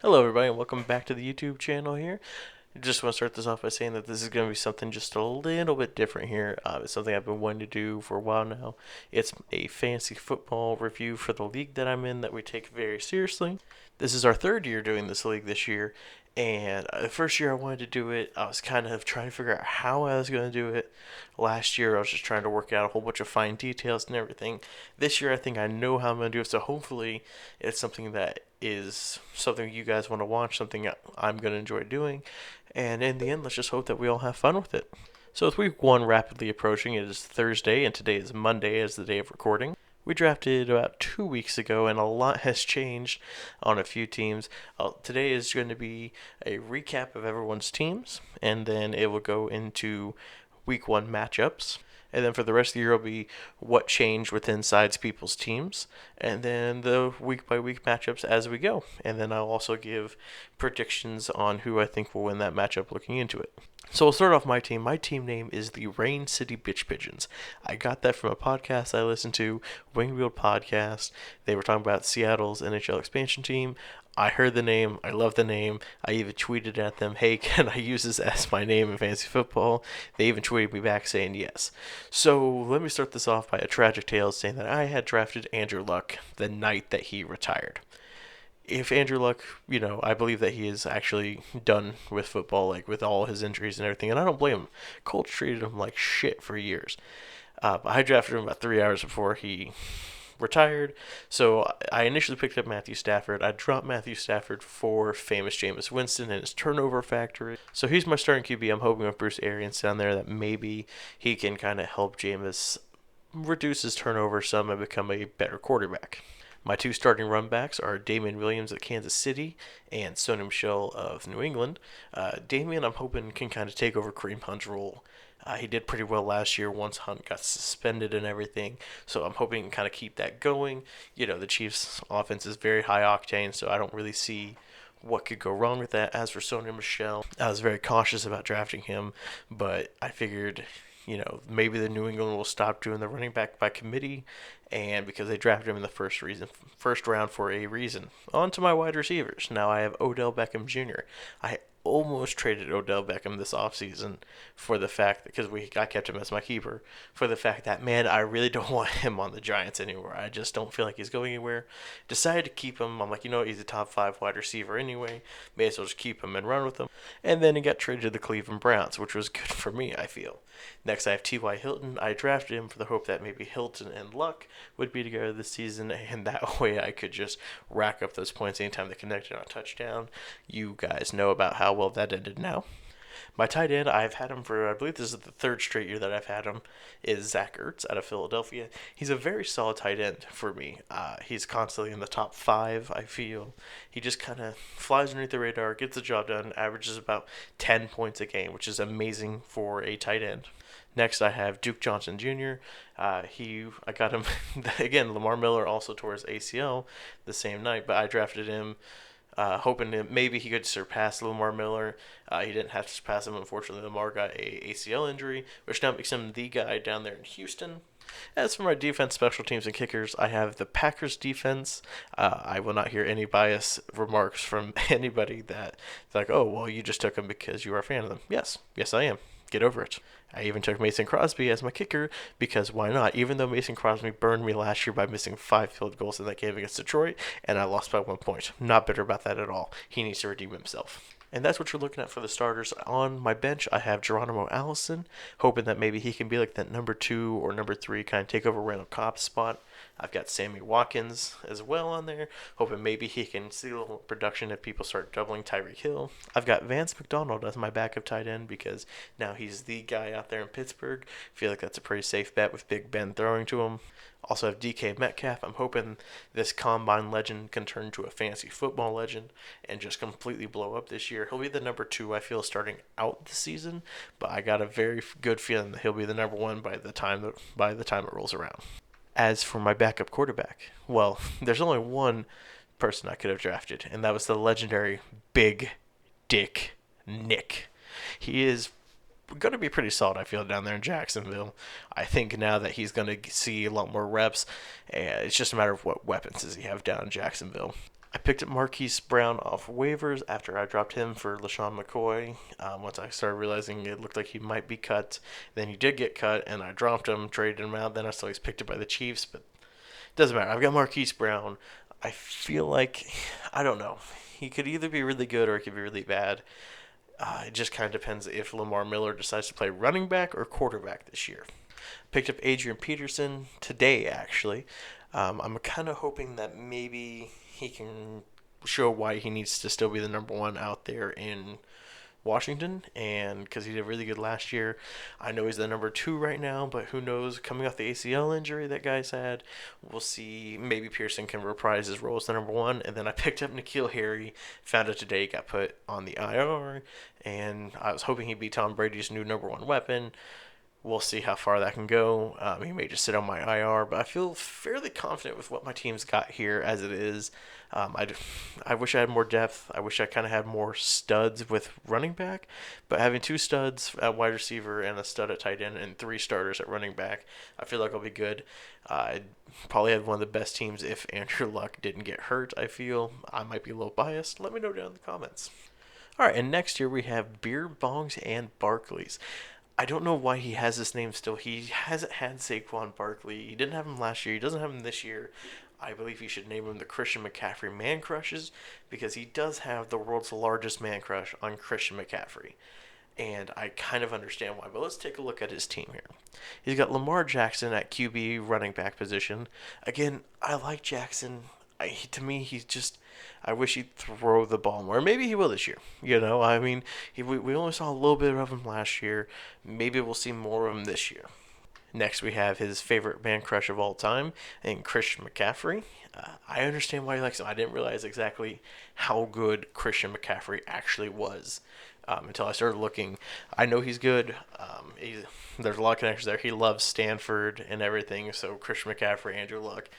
Hello, everybody, and welcome back to the YouTube channel here. I just want to start this off by saying that this is going to be something just a little bit different here. It's something I've been wanting to do for a while now. It's a fantasy football review for the league that I'm in that we take very seriously. This is our third year doing this league this year, and the first year I wanted to do it, I was kind of trying to figure out how I was going to do it. Last year, I was just trying to work out a whole bunch of fine details and everything. This year, I think I know how I'm going to do it, so hopefully, it's something that is something you guys want to watch, something I'm going to enjoy doing, and in the end, let's just hope that we all have fun with it. So, with week one rapidly approaching, it is Thursday, and today is Monday as the day of recording. We drafted about 2 weeks ago, and a lot has changed on a few teams. Today is going to be a recap of everyone's teams, and then it will go into week one matchups. And then for the rest of the year, it'll be what changed within sides people's teams, and then the week by week matchups as we go. And then I'll also give predictions on who I think will win that matchup looking into it. So we'll start off my team. My team name is the Rain City Bitch Pigeons. I got that from a podcast I listened to, Wingfield Podcast. They were talking about Seattle's NHL expansion team. I heard the name. I love the name. I even tweeted at them, hey, can I use this as my name in fantasy football? They even tweeted me back saying yes. So let me start this off by a tragic tale saying that I had drafted Andrew Luck the night that he retired. If Andrew Luck, I believe that he is actually done with football, like with all his injuries and everything, and I don't blame him. Colts treated him like shit for years. I drafted him about 3 hours before he retired. So I initially picked up Matthew Stafford. I dropped Matthew Stafford for famous Jameis Winston and his turnover factory. So he's my starting QB. I'm hoping with Bruce Arians down there that maybe he can kind of help Jameis reduce his turnover some and become a better quarterback. My two starting run backs are Damian Williams of Kansas City and Sony Michel of New England. Damian, I'm hoping, can kind of take over Kareem Hunt's role. He did pretty well last year once Hunt got suspended and everything, so I'm hoping he can kind of keep that going. The Chiefs' offense is very high octane, so I don't really see what could go wrong with that. As for Sony Michel, I was very cautious about drafting him, but I figured maybe the New England will stop doing the running back by committee, and because they drafted him in the first round for a reason. On to my wide receivers. Now I have Odell Beckham Jr. I almost traded Odell Beckham this offseason for the fact that, because I kept him as my keeper, for the fact that, man, I really don't want him on the Giants anymore. I just don't feel like he's going anywhere. Decided to keep him. I'm like, he's a top 5 wide receiver anyway. May as well just keep him and run with him. And then he got traded to the Cleveland Browns, which was good for me, I feel. Next, I have T.Y. Hilton. I drafted him for the hope that maybe Hilton and Luck would be together this season, and that way I could just rack up those points anytime they connected on a touchdown. You guys know about how well that ended now. My tight end, I've had him for, I believe this is the third straight year that I've had him, is Zach Ertz out of Philadelphia. He's a very solid tight end for me. He's constantly in the top 5, I feel. He just kind of flies underneath the radar, gets the job done, averages about 10 points a game, which is amazing for a tight end. Next, I have Duke Johnson Jr. I got him again. Lamar Miller also tore his ACL the same night, but I drafted him hoping that maybe he could surpass Lamar Miller. He didn't have to surpass him. Unfortunately, Lamar got a ACL injury, which now makes him the guy down there in Houston. As for my defense, special teams, and kickers, I have the Packers defense. I will not hear any bias remarks from anybody that's like, oh, well, you just took them because you are a fan of them. Yes, I am. Get over it. I even took Mason Crosby as my kicker because why not? Even though Mason Crosby burned me last year by missing 5 field goals in that game against Detroit, and I lost by 1 point. Not bitter about that at all. He needs to redeem himself. And that's what you're looking at for the starters. On my bench, I have Geronimo Allison, hoping that maybe he can be like that number 2 or number 3, kind of take over Randall Cobb's spot. I've got Sammy Watkins as well on there, hoping maybe he can see a little production if people start doubling Tyreek Hill. I've got Vance McDonald as my backup tight end because now he's the guy out there in Pittsburgh. I feel like that's a pretty safe bet with Big Ben throwing to him. Also have DK Metcalf. I'm hoping this combine legend can turn into a fantasy football legend and just completely blow up this year. He'll be the number 2, I feel, starting out the season, but I got a very good feeling that he'll be the number 1 by the time it rolls around. As for my backup quarterback, well, there's only one person I could have drafted, and that was the legendary Big Dick Nick. He is going to be pretty solid, I feel, down there in Jacksonville. I think now that he's going to see a lot more reps, it's just a matter of what weapons does he have down in Jacksonville. I picked up Marquise Brown off waivers after I dropped him for LaShawn McCoy. Once I started realizing it looked like he might be cut, then he did get cut, and I dropped him, traded him out. Then I saw he's picked up by the Chiefs, but it doesn't matter. I've got Marquise Brown. I feel like, I don't know. He could either be really good or he could be really bad. It just kind of depends if Lamar Miller decides to play running back or quarterback this year. Picked up Adrian Peterson today, actually. I'm kind of hoping that maybe he can show why he needs to still be the number one out there in Washington, and because he did really good last year. I know he's the number two right now, but who knows? Coming off the ACL injury that guy's had, we'll see. Maybe Pearson can reprise his role as the number one. And then I picked up N'Keal Harry, found out today he got put on the IR, and I was hoping he'd be Tom Brady's new number one weapon. We'll see how far that can go. He may just sit on my IR, but I feel fairly confident with what my team's got here as it is. I wish I had more depth. I wish I kind of had more studs with running back, but having two studs at wide receiver and a stud at tight end and three starters at running back, I feel like I'll be good. I'd probably have one of the best teams if Andrew Luck didn't get hurt, I feel. I might be a little biased. Let me know down in the comments. All right, and next year we have Beer Bongs and Barkleys. I don't know why he has this name still. He hasn't had Saquon Barkley. He didn't have him last year. He doesn't have him this year. I believe he should name him the Christian McCaffrey Man Crushes because he does have the world's largest man crush on Christian McCaffrey. And I kind of understand why. But let's take a look at his team here. He's got Lamar Jackson at QB running back position. Again, I like Jackson. To me, he's just. I wish he'd throw the ball more. Maybe he will this year. I mean, we only saw a little bit of him last year. Maybe we'll see more of him this year. Next, we have his favorite man crush of all time, and Christian McCaffrey. I understand why he likes him. I didn't realize exactly how good Christian McCaffrey actually was until I started looking. I know he's good. There's a lot of connections there. He loves Stanford and everything, so Christian McCaffrey, Andrew Luck,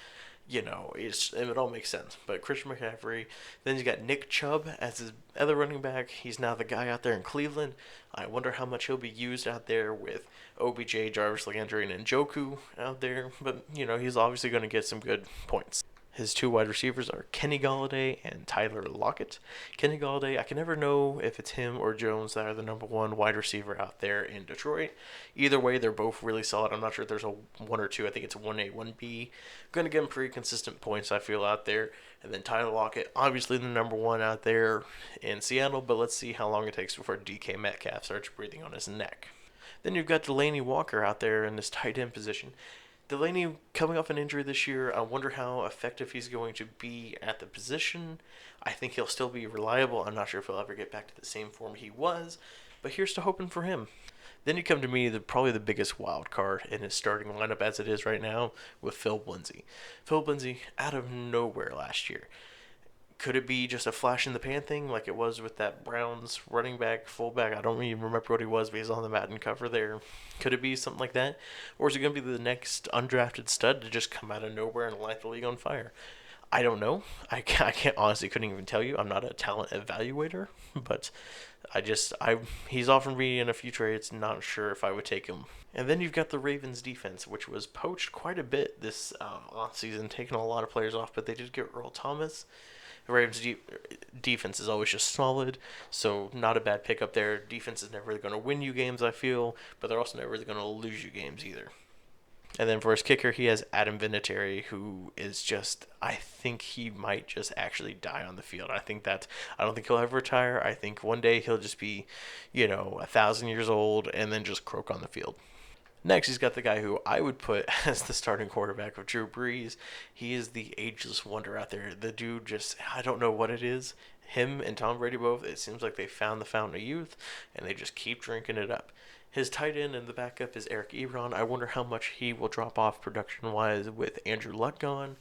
it all makes sense. But Christian McCaffrey, then you got Nick Chubb as his other running back. He's now the guy out there in Cleveland. I wonder how much he'll be used out there with OBJ, Jarvis Landry, and Njoku out there. But, he's obviously going to get some good points. His two wide receivers are Kenny Golladay and Tyler Lockett. Kenny Golladay, I can never know if it's him or Jones that are the number one wide receiver out there in Detroit. Either way, they're both really solid. I'm not sure if there's a 1 or 2. I think it's a 1A, 1B. Going to get him pretty consistent points, I feel, out there. And then Tyler Lockett, obviously the number one out there in Seattle, but let's see how long it takes before DK Metcalf starts breathing on his neck. Then you've got Delanie Walker out there in this tight end position. Delanie coming off an injury this year, I wonder how effective he's going to be at the position. I think he'll still be reliable. I'm not sure if he'll ever get back to the same form he was, but here's to hoping for him. Then you come to me, probably the biggest wild card in his starting lineup as it is right now with Phil Lindsay. Phil Lindsay out of nowhere last year. Could it be just a flash in the pan thing like it was with that Browns running back, fullback? I don't even remember what he was, but he's on the Madden cover there. Could it be something like that? Or is it going to be the next undrafted stud to just come out of nowhere and light the league on fire? I don't know. I can't honestly couldn't even tell you. I'm not a talent evaluator, but he's offered me in a few trades. Not sure if I would take him. And then you've got the Ravens defense, which was poached quite a bit this offseason, taking a lot of players off, but they did get Earl Thomas. The Ravens' defense is always just solid, so not a bad pickup there. Defense is never really going to win you games, I feel, but they're also never really going to lose you games either. And then for his kicker, he has Adam Vinatieri, who is just, I think he might just actually die on the field. I don't think he'll ever retire. I think one day he'll just be, 1,000 years old and then just croak on the field. Next, he's got the guy who I would put as the starting quarterback of Drew Brees. He is the ageless wonder out there. The dude just, I don't know what it is. Him and Tom Brady both, it seems like they found the fountain of youth, and they just keep drinking it up. His tight end and the backup is Eric Ebron. I wonder how much he will drop off production-wise with Andrew Luck gone.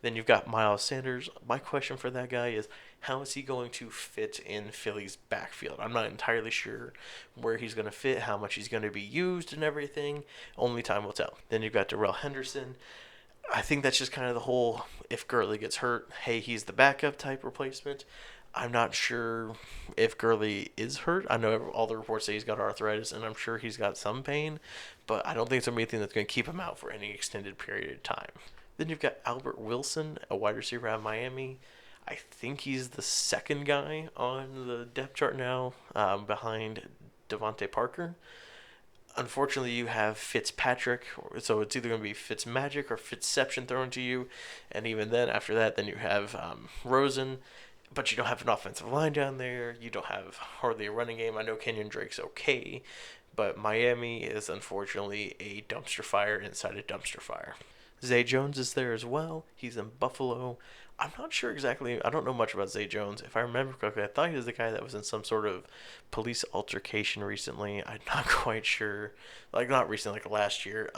Then you've got Miles Sanders. My question for that guy is, how is he going to fit in Philly's backfield? I'm not entirely sure where he's going to fit, how much he's going to be used and everything. Only time will tell. Then you've got Darrell Henderson. I think that's just kind of the whole, if Gurley gets hurt, hey, he's the backup type replacement. I'm not sure if Gurley is hurt. I know all the reports say he's got arthritis, and I'm sure he's got some pain, but I don't think it's anything that's going to keep him out for any extended period of time. Then you've got Albert Wilson, a wide receiver out of Miami. I think he's the second guy on the depth chart now, behind Devontae Parker. Unfortunately, you have Fitzpatrick, so it's either going to be Fitzmagic or Fitzception thrown to you, and even then, after that, then you have Rosen, but you don't have an offensive line down there. You don't have hardly a running game. I know Kenyon Drake's okay, but Miami is unfortunately a dumpster fire inside a dumpster fire. Zay Jones is there as well. He's in Buffalo. I'm not sure exactly. I don't know much about Zay Jones. If I remember correctly, I thought he was the guy that was in some sort of police altercation recently. I'm not quite sure. Like, not recently, like last year.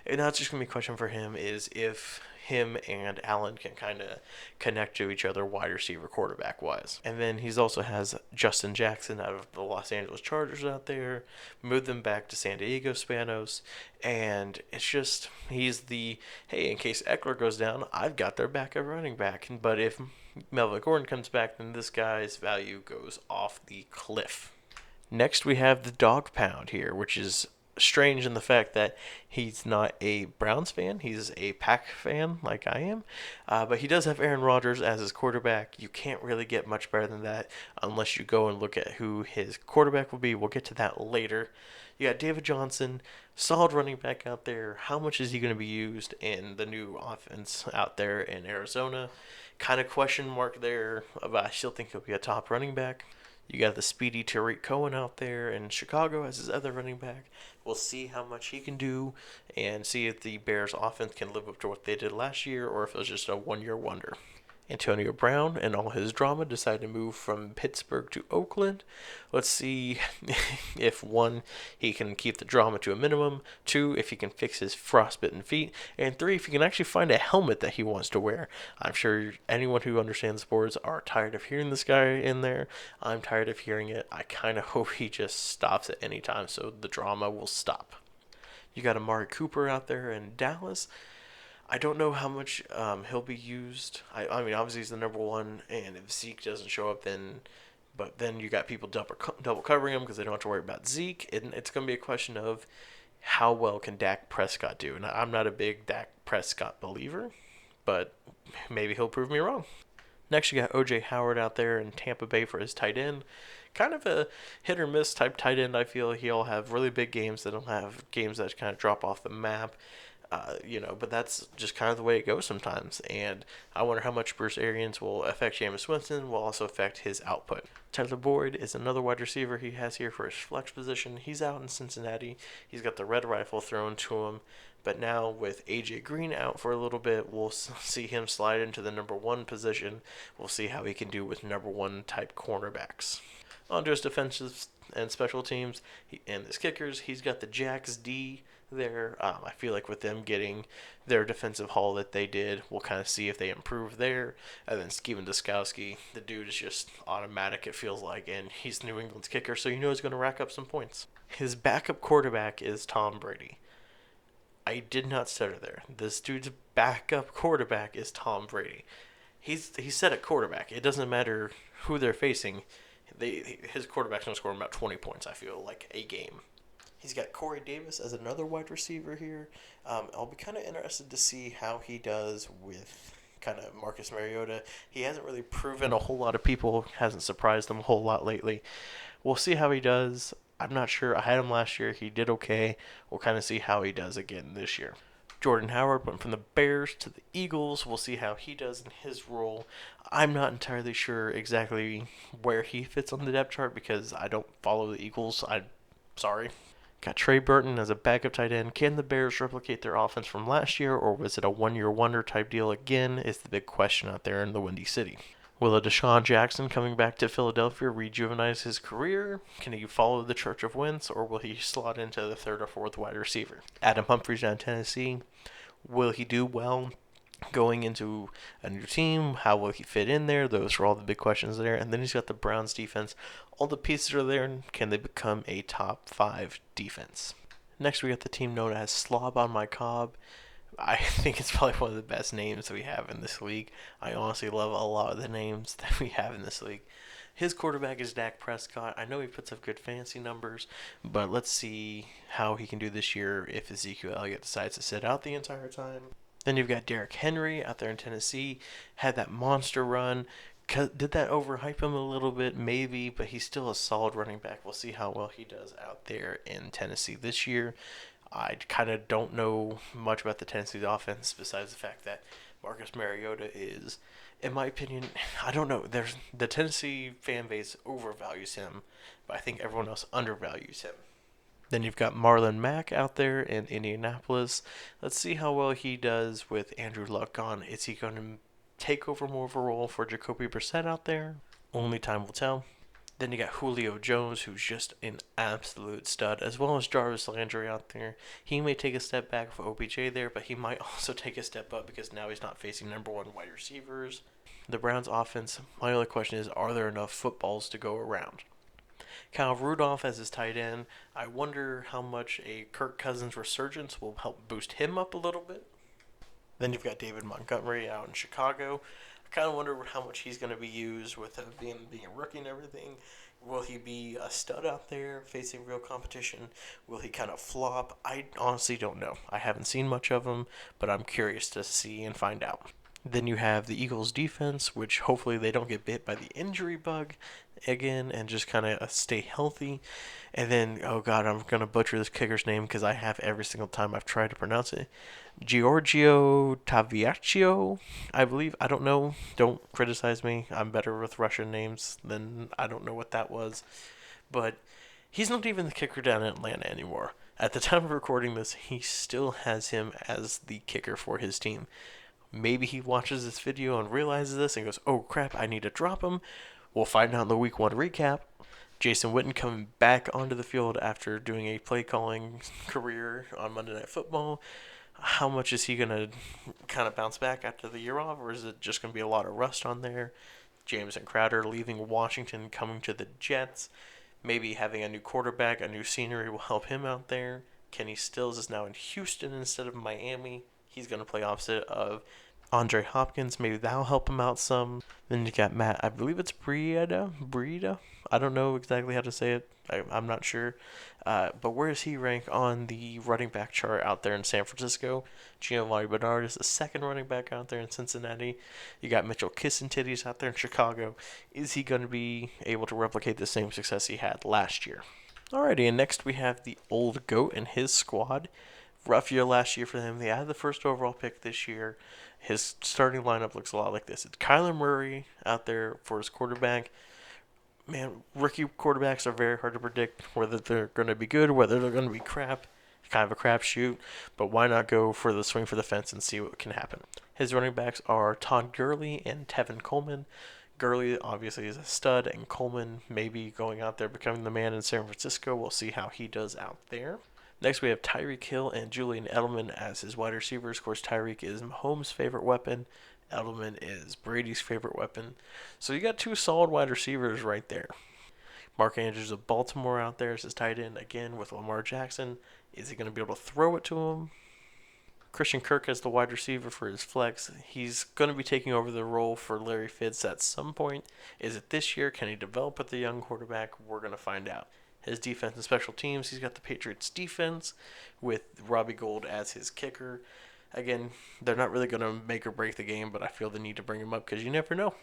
And that's just going to be a question for him is if him and Allen can kind of connect to each other wide receiver quarterback wise. And then he's also has Justin Jackson out of the Los Angeles Chargers out there, moved them back to San Diego Spanos, and it's just he's the hey, in case Eckler goes down, I've got their backup running back. But if Melvin Gordon comes back, then this guy's value goes off the cliff. Next, we have the dog pound here, which is strange in the fact that he's not a Browns fan. He's a Pack fan like I am. But he does have Aaron Rodgers as his quarterback. You can't really get much better than that unless you go and look at who his quarterback will be. We'll get to that later. You got David Johnson, solid running back out there. How much is he going to be used in the new offense out there in Arizona? Kind of question mark there, but I still think he'll be a top running back. You got the speedy Tariq Cohen out there in Chicago as his other running back. We'll see how much he can do and see if the Bears offense can live up to what they did last year or if it was just a one-year wonder. Antonio Brown and all his drama decided to move from Pittsburgh to Oakland. Let's see if one, he can keep the drama to a minimum, two, if he can fix his frostbitten feet, and three, if he can actually find a helmet that he wants to wear. I'm sure anyone who understands sports are tired of hearing this guy in there. I'm tired of hearing it. I kind of hope he just stops at any time so the drama will stop. You got Amari Cooper out there in Dallas. I don't know how much he'll be used. I mean, obviously he's the number one, and if Zeke doesn't show up, but then you got people double covering him because they don't have to worry about Zeke. And it's going to be a question of how well can Dak Prescott do. And I'm not a big Dak Prescott believer, but maybe he'll prove me wrong. Next, you got O.J. Howard out there in Tampa Bay for his tight end. Kind of a hit or miss type tight end. I feel he'll have really big games. Then he'll have games that kind of drop off the map. But that's just kind of the way it goes sometimes. And I wonder how much Bruce Arians will affect Jameis Winston, will also affect his output. Tyler Boyd is another wide receiver he has here for his flex position. He's out in Cincinnati. He's got the red rifle thrown to him. But now with A.J. Green out for a little bit, we'll see him slide into the number one position. We'll see how he can do with number one type cornerbacks. On to his defensive and special teams and his kickers. He's got the Jax D there. I feel like with them getting their defensive haul that they did, we'll kind of see if they improve there. And then Steven Duskowski, the dude is just automatic, it feels like, and he's New England's kicker, so you know he's going to rack up some points. His backup quarterback is Tom Brady. I did not stutter there. This dude's backup quarterback is Tom Brady. He's set at quarterback. It doesn't matter who they're facing. His quarterback's going to score about 20 points, I feel, like a game. He's got Corey Davis as another wide receiver here. I'll be kind of interested to see how he does with kind of Marcus Mariota. He hasn't really proven a whole lot of people, hasn't surprised them a whole lot lately. We'll see how he does. I'm not sure. I had him last year. He did okay. We'll kind of see how he does again this year. Jordan Howard went from the Bears to the Eagles. We'll see how he does in his role. I'm not entirely sure exactly where he fits on the depth chart because I don't follow the Eagles. I'm sorry. Got Trey Burton as a backup tight end. Can the Bears replicate their offense from last year, or was it a one-year wonder type deal again, is the big question out there in the Windy City. Will a Deshaun Jackson coming back to Philadelphia rejuvenate his career? Can he follow the Church of Wentz, or will he slot into the third or fourth wide receiver? Adam Humphries down in Tennessee. Will he do well going into a new team? How will he fit in there? Those are all the big questions there. And then he's got the Browns defense. All the pieces are there. Can they become a top 5 defense? Next, we got the team known as Slob on My Cob. I think it's probably one of the best names we have in this league. I honestly love a lot of the names that we have in this league. His quarterback is Dak Prescott. I know he puts up good fantasy numbers, but let's see how he can do this year if Ezekiel Elliott decides to sit out the entire time. Then you've got Derrick Henry out there in Tennessee, had that monster run. Did that overhype him a little bit? Maybe, but he's still a solid running back. We'll see how well he does out there in Tennessee this year. I kind of don't know much about the Tennessee offense besides the fact that Marcus Mariota is, in my opinion, I don't know. There's the Tennessee fan base overvalues him, but I think everyone else undervalues him. Then you've got Marlon Mack out there in Indianapolis. Let's see how well he does with Andrew Luck gone. Is he going to take over more of a role for Jacoby Brissett out there? Only time will tell. Then you got Julio Jones, who's just an absolute stud, as well as Jarvis Landry out there. He may take a step back for OBJ there, but he might also take a step up because now he's not facing number one wide receivers. The Browns' offense, my only question is, are there enough footballs to go around? Kyle Rudolph as his tight end. I wonder how much a Kirk Cousins resurgence will help boost him up a little bit. Then you've got David Montgomery out in Chicago. I kind of wonder how much he's going to be used with him being a rookie and everything. Will he be a stud out there facing real competition? Will he kind of flop? I honestly don't know. I haven't seen much of him, but I'm curious to see and find out. Then you have the Eagles defense, which hopefully they don't get bit by the injury bug again and just kind of stay healthy. And then, oh God, I'm going to butcher this kicker's name because I have every single time I've tried to pronounce it. Giorgio Taviaccio, I believe. I don't know. Don't criticize me. I'm better with Russian names than I don't know what that was. But he's not even the kicker down in Atlanta anymore. At the time of recording this, he still has him as the kicker for his team. Maybe he watches this video and realizes this and goes, oh crap, I need to drop him. We'll find out in the week 1 recap. Jason Witten coming back onto the field after doing a play calling career on Monday Night Football. How much is he going to kind of bounce back after the year off, or is it just going to be a lot of rust on there? Jamison Crowder leaving Washington, coming to the Jets. Maybe having a new quarterback, a new scenery will help him out there. Kenny Stills is now in Houston instead of Miami. He's going to play opposite of Andre Hopkins. Maybe that'll help him out some. Then you got Matt, I believe it's Breida. I don't know exactly how to say it. I'm not sure. But where does he rank on the running back chart out there in San Francisco? Giovanni Bernard is the second running back out there in Cincinnati. You got Mitchell Kissintitties out there in Chicago. Is he going to be able to replicate the same success he had last year? Alrighty, and next we have the old GOAT and his squad. Rough year last year for him. They had the first overall pick this year. His starting lineup looks a lot like this. It's Kyler Murray out there for his quarterback. Man, rookie quarterbacks are very hard to predict whether they're going to be good, whether they're going to be crap. Kind of a crapshoot, but why not go for the swing for the fence and see what can happen? His running backs are Todd Gurley and Tevin Coleman. Gurley obviously is a stud, and Coleman maybe going out there becoming the man in San Francisco. We'll see how he does out there. Next, we have Tyreek Hill and Julian Edelman as his wide receivers. Of course, Tyreek is Mahomes' favorite weapon. Edelman is Brady's favorite weapon. So you got two solid wide receivers right there. Mark Andrews of Baltimore out there as his tight end again with Lamar Jackson. Is he going to be able to throw it to him? Christian Kirk as the wide receiver for his flex. He's going to be taking over the role for Larry Fitz at some point. Is it this year? Can he develop with the young quarterback? We're going to find out. His defense and special teams, he's got the Patriots defense with Robbie Gould as his kicker. Again, they're not really going to make or break the game, but I feel the need to bring him up because you never know.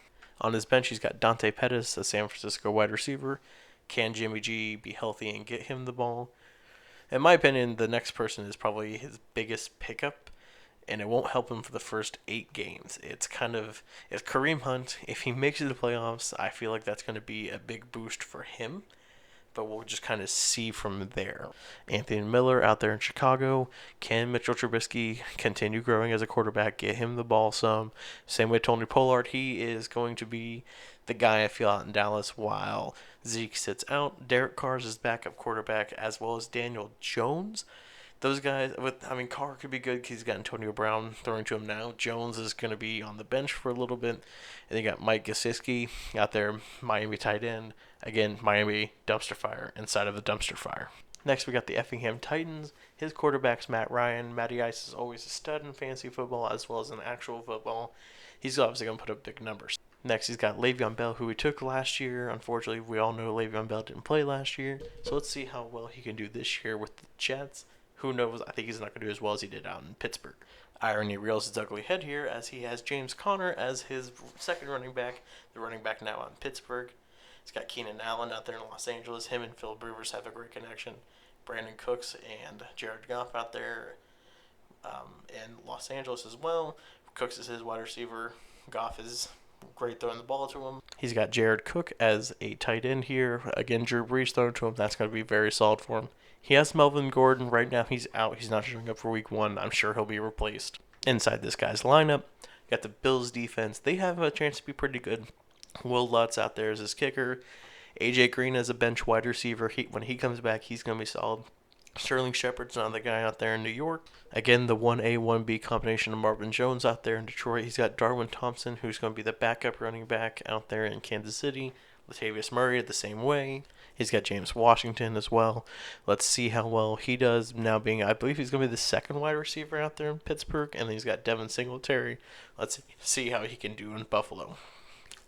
On his bench, he's got Dante Pettis, a San Francisco wide receiver. Can Jimmy G be healthy and get him the ball? In my opinion, the next person is probably his biggest pickup, and it won't help him for the first 8 games. It's Kareem Hunt. If he makes it to the playoffs, I feel like that's going to be a big boost for him. But we'll just kind of see from there. Anthony Miller out there in Chicago. Can Mitchell Trubisky continue growing as a quarterback, get him the ball some? Same way Tony Pollard, he is going to be the guy I feel out in Dallas while Zeke sits out. Derek Carr is his backup quarterback, as well as Daniel Jones. Those guys, Carr could be good because he's got Antonio Brown throwing to him now. Jones is going to be on the bench for a little bit. And you got Mike Gesicki out there, Miami tight end. Again, Miami dumpster fire inside of the dumpster fire. Next, we got the Effingham Titans. His quarterback's Matt Ryan. Matty Ice is always a stud in fantasy football as well as in actual football. He's obviously going to put up big numbers. Next, he's got Le'Veon Bell, who he took last year. Unfortunately, we all know Le'Veon Bell didn't play last year. So let's see how well he can do this year with the Jets, Who knows? I think he's not going to do as well as he did out in Pittsburgh. Irony reels its ugly head here as he has James Conner as his second running back, the running back now out in Pittsburgh. He's got Keenan Allen out there in Los Angeles. Him and Philip Rivers have a great connection. Brandon Cooks and Jared Goff out there in Los Angeles as well. Cooks is his wide receiver. Goff is great throwing the ball to him. He's got Jared Cook as a tight end here. Again, Drew Brees throwing to him. That's going to be very solid for him. He has Melvin Gordon. Right now he's out. He's not showing up for week 1. I'm sure he'll be replaced. Inside this guy's lineup, got the Bills defense. They have a chance to be pretty good. Will Lutz out there as his kicker. AJ Green as a bench wide receiver. When he comes back, he's going to be solid. Sterling Shepard's another guy out there in New York. Again, the 1A, 1B combination of Marvin Jones out there in Detroit. He's got Darwin Thompson, who's going to be the backup running back out there in Kansas City. Latavius Murray the same way. He's got James Washington as well. Let's see how well he does now being, I believe he's going to be the second wide receiver out there in Pittsburgh. And then he's got Devin Singletary. Let's see how he can do in Buffalo.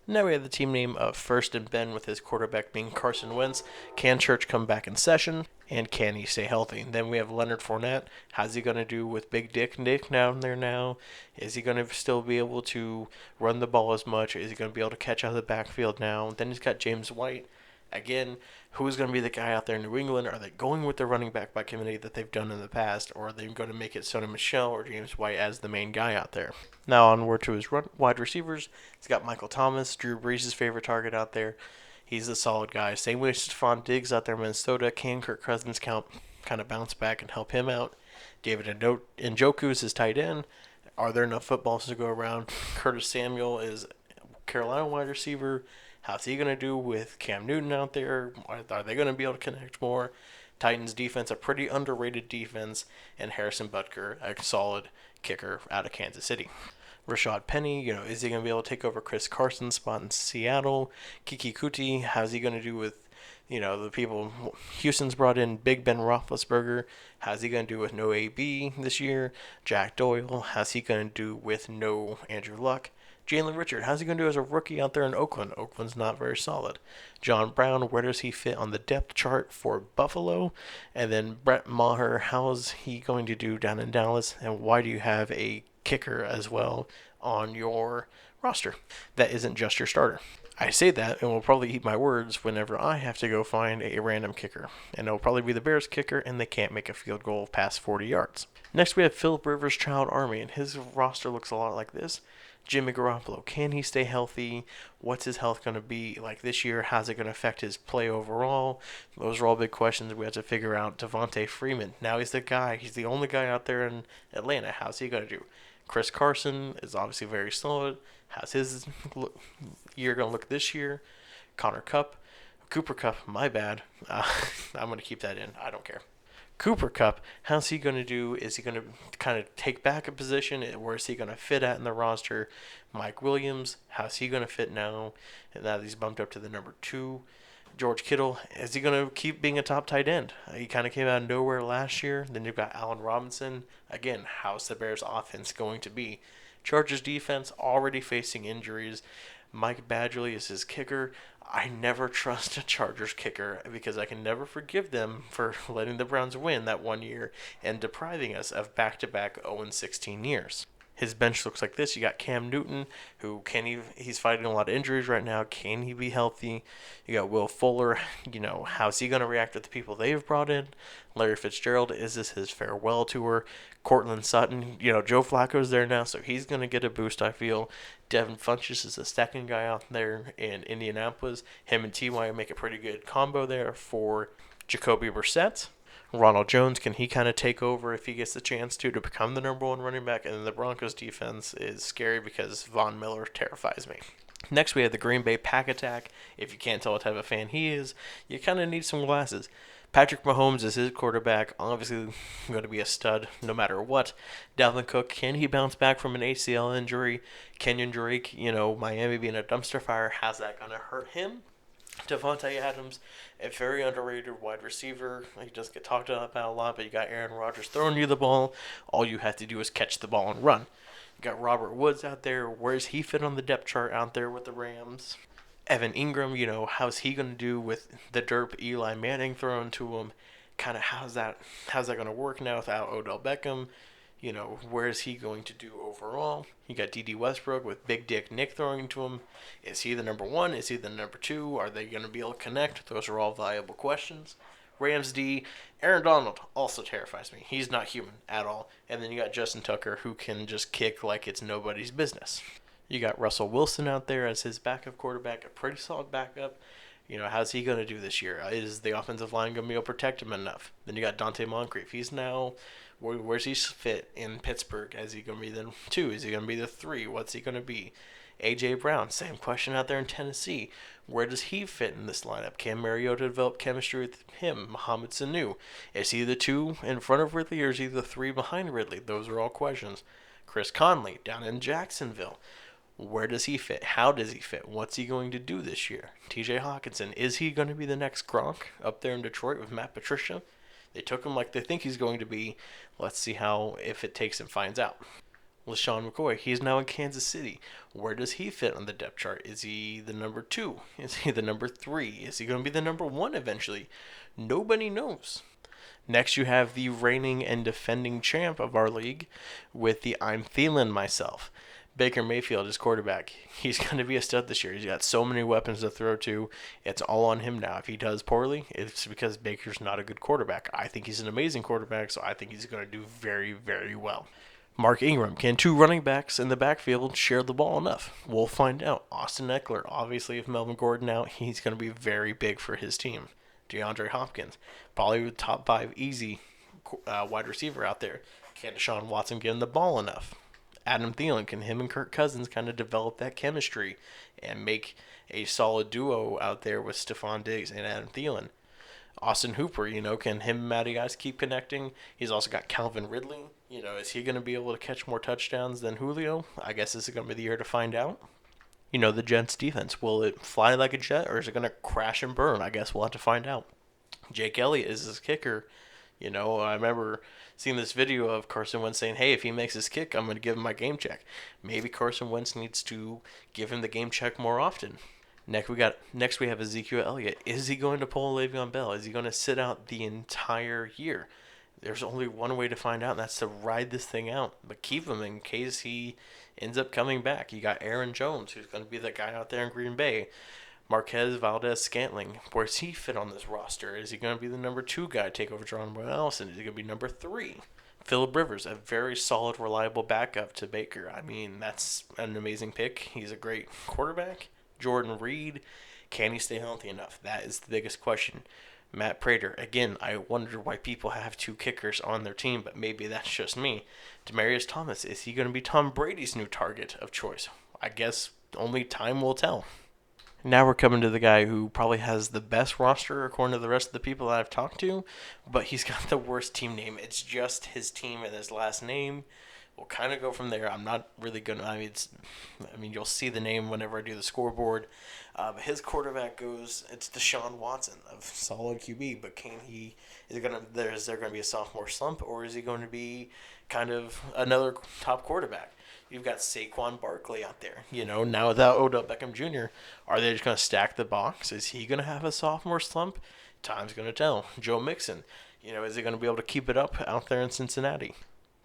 Now we have the team name of First and Ben with his quarterback being Carson Wentz. Can Church come back in session? And can he stay healthy? Then we have Leonard Fournette. How's he going to do with Big Dick Nick down there now? Is he going to still be able to run the ball as much? Is he going to be able to catch out of the backfield now? Then he's got James White. Again, who's going to be the guy out there in New England? Are they going with the running back by committee that they've done in the past? Or are they going to make it Sony Michel or James White as the main guy out there? Now onward to his wide receivers. He's got Michael Thomas, Drew Brees' favorite target out there. He's a solid guy. Same way as Stephon Diggs out there in Minnesota. Can Kirk Cousins kind of bounce back and help him out? David Njoku is his tight end. Are there enough footballs to go around? Curtis Samuel is Carolina wide receiver. How's he going to do with Cam Newton out there? Are they going to be able to connect more? Titans defense, a pretty underrated defense, and Harrison Butker, a solid kicker out of Kansas City. Rashad Penny, is he going to be able to take over Chris Carson's spot in Seattle? Kiki Kuti, how's he going to do with, the people Houston's brought in? Big Ben Roethlisberger, how's he going to do with no AB this year? Jack Doyle, how's he going to do with no Andrew Luck? Jalen Richard, how's he going to do as a rookie out there in Oakland? Oakland's not very solid. John Brown, where does he fit on the depth chart for Buffalo? And then Brett Maher, how's he going to do down in Dallas? And why do you have a kicker as well on your roster that isn't just your starter? I say that and will probably eat my words whenever I have to go find a random kicker. And it'll probably be the Bears kicker, and they can't make a field goal past 40 yards. Next, we have Philip Rivers' Child Army, and his roster looks a lot like this. Jimmy Garoppolo, can he stay healthy? What's his health going to be like this year? How's it going to affect his play overall? Those are all big questions we have to figure out. Devontae Freeman, now he's the guy. He's the only guy out there in Atlanta. How's he going to do? Chris Carson is obviously very solid. How's his year going to look this year? Cooper Kupp, my bad. I'm going to keep that in. I don't care. Cooper Kupp, how's he going to do? Is he going to kind of take back a position? Where is he going to fit at in the roster? Mike Williams, how's he going to fit now? And now he's bumped up to the number 2. George Kittle, is he going to keep being a top tight end? He kind of came out of nowhere last year. Then you've got Allen Robinson. Again, how's the Bears offense going to be? Chargers defense already facing injuries. Mike Badgley is his kicker. I never trust a Chargers kicker because I can never forgive them for letting the Browns win that one year and depriving us of back-to-back 0-16 years. His bench looks like this. You got Cam Newton, he's fighting a lot of injuries right now. Can he be healthy? You got Will Fuller. How's he going to react to the people they've brought in? Larry Fitzgerald, is this his farewell tour? Cortland Sutton, Joe Flacco's there now, so he's going to get a boost, I feel. Devin Funchess is the second guy out there in Indianapolis. Him and T.Y. make a pretty good combo there for Jacoby Brissett. Ronald Jones, can he kind of take over if he gets the chance to become the number 1 running back? And then the Broncos defense is scary because Von Miller terrifies me. Next, we have the Green Bay Pack Attack. If you can't tell what type of fan he is, you kind of need some glasses. Patrick Mahomes is his quarterback, obviously going to be a stud no matter what. Dalvin Cook, can he bounce back from an ACL injury? Kenyon Drake, Miami being a dumpster fire, how's that going to hurt him? Devontae Adams, a very underrated wide receiver. He doesn't get talked about a lot, but you got Aaron Rodgers throwing you the ball. All you have to do is catch the ball and run. You got Robert Woods out there. Where's he fit on the depth chart out there with the Rams? Evan Ingram, how's he going to do with the derp Eli Manning thrown to him? kind of how's that going to work now without Odell Beckham? Where is he going to do overall? You got D.D. Westbrook with Big Dick Nick throwing to him. Is he the number one? Is he the number two? Are they going to be able to connect? Those are all valuable questions. Rams D, Aaron Donald also terrifies me. He's not human at all. And then you got Justin Tucker, who can just kick like it's nobody's business. You got Russell Wilson out there as his backup quarterback, a pretty solid backup. How's he going to do this year? Is the offensive line going to be able to protect him enough? Then you got Dante Moncrief. He's now, where's he fit in Pittsburgh? Is he going to be the 2? Is he going to be the 3? What's he going to be? A.J. Brown, same question out there in Tennessee. Where does he fit in this lineup? Can Mariota develop chemistry with him? Mohamed Sanu. Is he the 2 in front of Ridley or is he the 3 behind Ridley? Those are all questions. Chris Conley down in Jacksonville. Where does he fit? How does he fit? What's he going to do this year? TJ Hawkinson, is he going to be the next Gronk up there in Detroit with Matt Patricia? They took him like they think he's going to be. Let's see if it takes and finds out. LaShawn McCoy, he's now in Kansas City. Where does he fit on the depth chart? Is he the number 2? Is he the number 3? Is he going to be the number 1 eventually? Nobody knows. Next, you have the reigning and defending champ of our league with the I'm feeling myself. Baker Mayfield is quarterback. He's going to be a stud this year. He's got so many weapons to throw to. It's all on him now. If he does poorly, it's because Baker's not a good quarterback. I think he's an amazing quarterback, so I think he's going to do very, very well. Mark Ingram, can 2 running backs in the backfield share the ball enough? We'll find out. Austin Eckler, obviously, if Melvin Gordon out, he's going to be very big for his team. DeAndre Hopkins, probably the top 5 easy wide receiver out there. Can Deshaun Watson get him the ball enough? Adam Thielen, can him and Kirk Cousins kind of develop that chemistry and make a solid duo out there with Stephon Diggs and Adam Thielen? Austin Hooper, can him and Matty Ice keep connecting? He's also got Calvin Ridley. Is he going to be able to catch more touchdowns than Julio? I guess this is going to be the year to find out. The Jets defense, will it fly like a jet or is it going to crash and burn? I guess we'll have to find out. Jake Elliott is his kicker. I remember seeing this video of Carson Wentz saying, hey, if he makes his kick, I'm going to give him my game check. Maybe Carson Wentz needs to give him the game check more often. Next we have Ezekiel Elliott. Is he going to pull Le'Veon Bell? Is he going to sit out the entire year? There's only one way to find out, and that's to ride this thing out. But keep him in case he ends up coming back. You got Aaron Jones, who's going to be the guy out there in Green Bay. Marquez Valdez-Scantling, where's he fit on this roster? Is he going to be the number 2 guy, take over John Allison? Is he going to be number 3? Phillip Rivers, a very solid, reliable backup to Baker. I mean, that's an amazing pick. He's a great quarterback. Jordan Reed, can he stay healthy enough? That is the biggest question. Matt Prater, again, I wonder why people have 2 kickers on their team, but maybe that's just me. Demaryius Thomas, is he going to be Tom Brady's new target of choice? I guess only time will tell. Now we're coming to the guy who probably has the best roster according to the rest of the people that I've talked to, but he's got the worst team name. It's just his team and his last name. We'll kind of go from there. I'm not really going to, you'll see the name whenever I do the scoreboard. But his quarterback it's Deshaun Watson of solid QB, but is there going to be a sophomore slump, or is he going to be kind of another top quarterback? You've got Saquon Barkley out there. Now without Odell Beckham Jr., are they just going to stack the box? Is he going to have a sophomore slump? Time's going to tell. Joe Mixon, is he going to be able to keep it up out there in Cincinnati?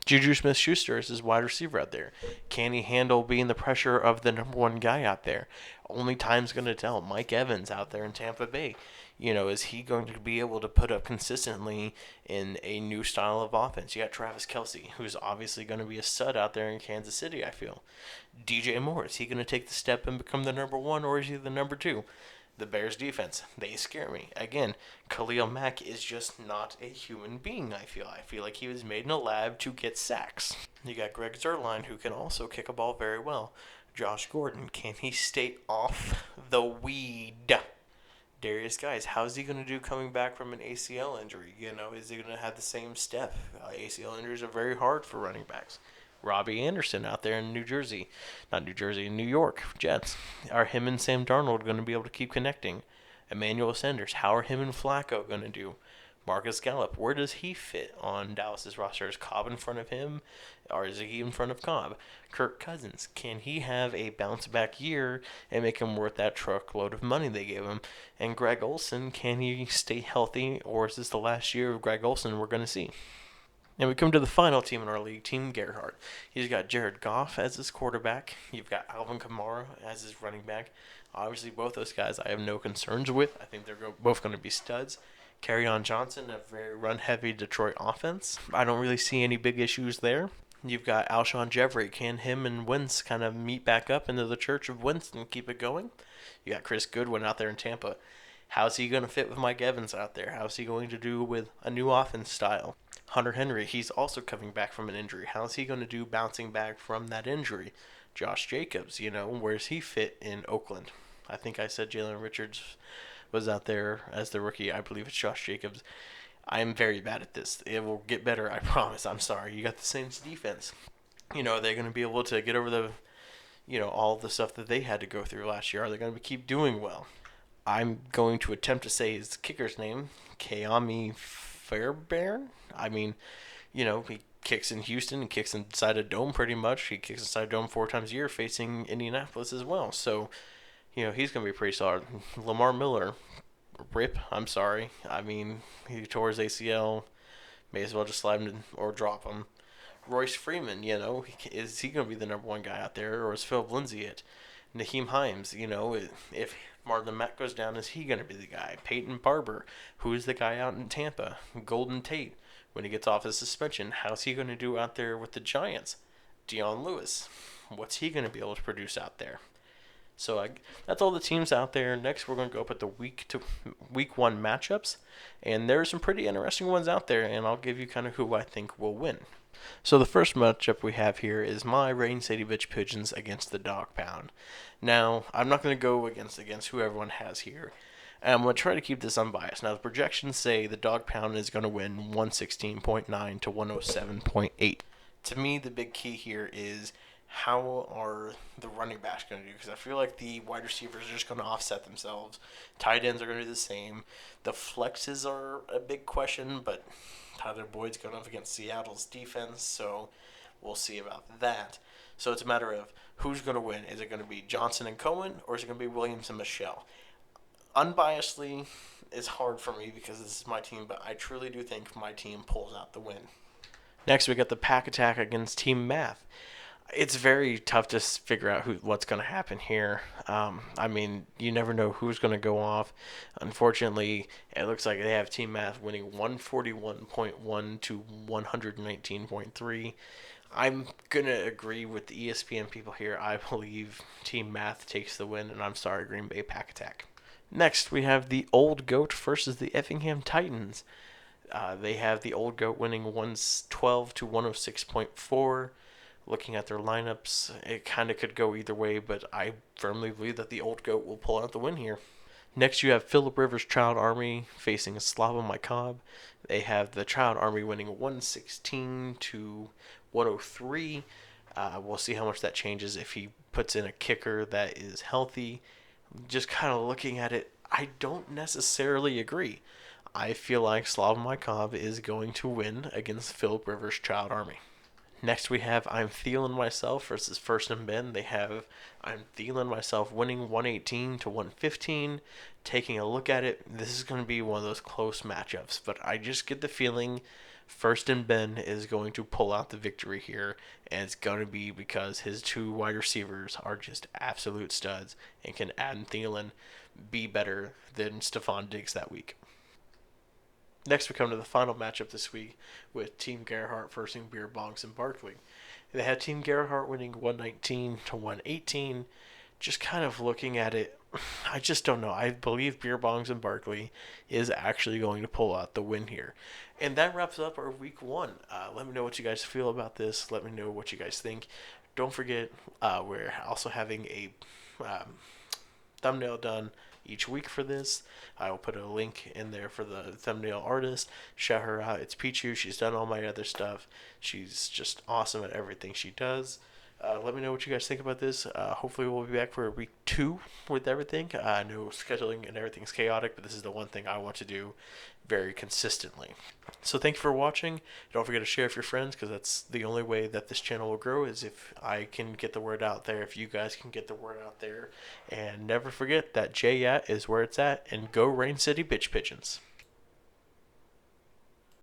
Juju Smith-Schuster is his wide receiver out there. Can he handle being the pressure of the number 1 guy out there? Only time's going to tell. Mike Evans out there in Tampa Bay. Is he going to be able to put up consistently in a new style of offense? You got Travis Kelce, who's obviously going to be a stud out there in Kansas City, I feel. DJ Moore, is he going to take the step and become the number 1, or is he the number 2? The Bears defense, they scare me. Again, Khalil Mack is just not a human being, I feel. I feel like he was made in a lab to get sacks. You got Greg Zuerlein, who can also kick a ball very well. Josh Gordon, can he stay off the weed? Darius Guice, how's he going to do coming back from an ACL injury? Is he going to have the same step? ACL injuries are very hard for running backs. Robbie Anderson out there in New York Jets. Are him and Sam Darnold going to be able to keep connecting? Emmanuel Sanders, how are him and Flacco going to do? Marcus Gallup, where does he fit on Dallas's roster? Is Cobb in front of him, or is he in front of Cobb? Kirk Cousins, can he have a bounce back year and make him worth that truckload of money they gave him? And Greg Olsen, can he stay healthy, or is this the last year of Greg Olsen we're going to see? And we come to the final team in our league, Team Gerhardt. He's got Jared Goff as his quarterback. You've got Alvin Kamara as his running back. Obviously, both those guys I have no concerns with. I think they're both going to be studs. Kerryon Johnson, a very run-heavy Detroit offense. I don't really see any big issues there. You've got Alshon Jeffrey. Can him and Wentz kind of meet back up into the church of Wentz and keep it going? You got Chris Goodwin out there in Tampa. How's he going to fit with Mike Evans out there? How's he going to do with a new offense style? Hunter Henry, he's also coming back from an injury. How's he going to do bouncing back from that injury? Josh Jacobs, where's he fit in Oakland? I think I said Jalen Richards was out there as the rookie. I believe it's Josh Jacobs. I'm very bad at this. It will get better, I promise. I'm sorry. You got the Saints defense. Are they going to be able to get over the, all the stuff that they had to go through last year? Are they going to keep doing well? I'm going to attempt to say his kicker's name, Keami Fairbairn. He kicks in Houston and kicks inside a dome pretty much. He kicks inside a dome 4 times a year facing Indianapolis as well. So, he's going to be pretty solid. Lamar Miller, rip, I'm sorry. He tore his ACL. May as well just slide him or drop him. Royce Freeman, is he going to be the number 1 guy out there, or is Philip Lindsay it? Naheem Hines, if Marlon Mack goes down, is he going to be the guy? Peyton Barber, who is the guy out in Tampa? Golden Tate, when he gets off his suspension, how's he going to do out there with the Giants? Dion Lewis, what's he going to be able to produce out there? So that's all the teams out there. Next, we're going to go up at the week 1 matchups, and there are some pretty interesting ones out there, and I'll give you kind of who I think will win. So the first matchup we have here is my Rain City Bitch Pigeons against the Dog Pound. Now, I'm not going to go against who everyone has here. And I'm going to try to keep this unbiased. Now, the projections say the Dog Pound is going to win 116.9 to 107.8. To me, the big key here is how are the running backs going to do? Because I feel like the wide receivers are just going to offset themselves. Tight ends are going to do the same. The flexes are a big question, but Tyler Boyd's going up against Seattle's defense, so we'll see about that. So it's a matter of who's going to win. Is it going to be Johnson and Cohen, or is it going to be Williams and Michelle? Unbiasedly, it's hard for me because this is my team, but I truly do think my team pulls out the win. Next, we got the Pack Attack against Team Math. It's very tough to figure out what's going to happen here. You never know who's going to go off. Unfortunately, it looks like they have Team Math winning 141.1 to 119.3. I'm going to agree with the ESPN people here. I believe Team Math takes the win, and I'm sorry, Green Bay Pack Attack. Next, we have the Old Goat versus the Effingham Titans. They have the Old Goat winning 112 to 106.4. Looking at their lineups, it kind of could go either way, but I firmly believe that the Old Goat will pull out the win here. Next, you have Philip Rivers' Child Army facing Slava Mykob. They have the Child Army winning 116 to 103. We'll see how much that changes if he puts in a kicker that is healthy. Just kind of looking at it, I don't necessarily agree. I feel like Slava Mykob is going to win against Philip Rivers' Child Army. Next, we have I'm Thielen Myself versus First and Ben. They have I'm Thielen Myself winning 118 to 115. Taking a look at it, this is going to be one of those close matchups, but I just get the feeling First and Ben is going to pull out the victory here, and it's going to be because his 2 wide receivers are just absolute studs, and can Adam Thielen be better than Stephon Diggs that week. Next, we come to the final matchup this week with Team Gerhardt versus Beer Bongs and Barkley. They had Team Gerhardt winning 119 to 118. Just kind of looking at it, I just don't know. I believe Beer Bongs and Barkley is actually going to pull out the win here. And that wraps up our week 1. Let me know what you guys feel about this. Let me know what you guys think. Don't forget, we're also having a thumbnail done each week for this. I will put a link in there for the thumbnail artist. Shout her out. It's Pichu. She's done all my other stuff. She's just awesome at everything she does. Let me know what you guys think about this. Hopefully, we'll be back for week 2 with everything. I know scheduling and everything's chaotic, but this is the one thing I want to do very consistently. So thank you for watching. Don't forget to share with your friends, because that's the only way that this channel will grow, is if I can get the word out there, if you guys can get the word out there. And never forget that JYat is where it's at, and go Rain City Bitch Pigeons.